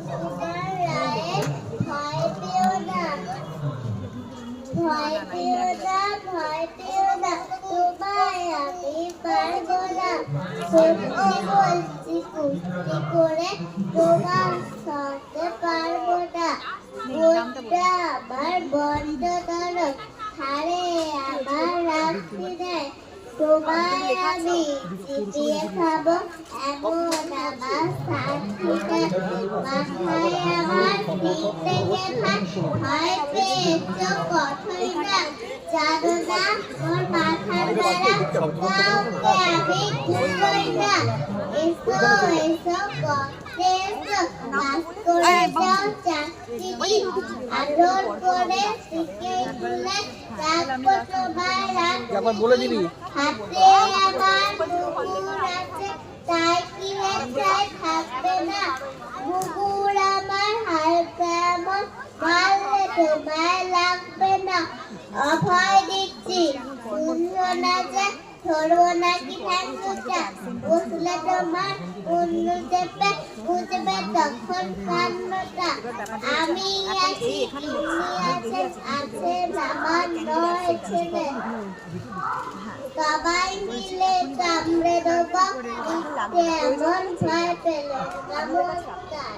তোমার রায়ে ভয় পেও না, ভয় পেও না, ভয় পেও না, তোমায় আমি পারবো না। সত্যি বলছি, কুস্তি করে তোমার সঙ্গে পারবো না। মনটা আমার বড্ড নরম, হাড়ে আমার রাখবি নেই। তোমায় আমি চিবিয়ে খাবো এমন আমার শান্তি নেই। মাথায় আমার ঠিক লেগে খায়, ভয় পেয়েছো কতই না জানো না। ওর মাথার দ্বারা কাউকে আমি খুঁজোই না। এসো এসো করতে এসো, কাজ করে যাও চাকরি, আদর করে শিখে তুলে রাখবো তোমার রাখবি। হাতে আমার কুকুর আছে, তাই কি নেশায় থাকবে না। কুকুর আমার হালকা এমন, মারলে তোমায় লাগবে না। অভয় দিচ্ছি, শুনলো না যে, ধরবো নাকি ঠ্যাংটা। বুঝলে তোমার অন্য চেপে বুঝবে তখন কান্নটা। আমি আছি, তুমি আছেন, আছেন আমার নয় ছেলে। সবাই মিলে কামড়ে দেবো, এমন ভয় পেলে। নমস্কার।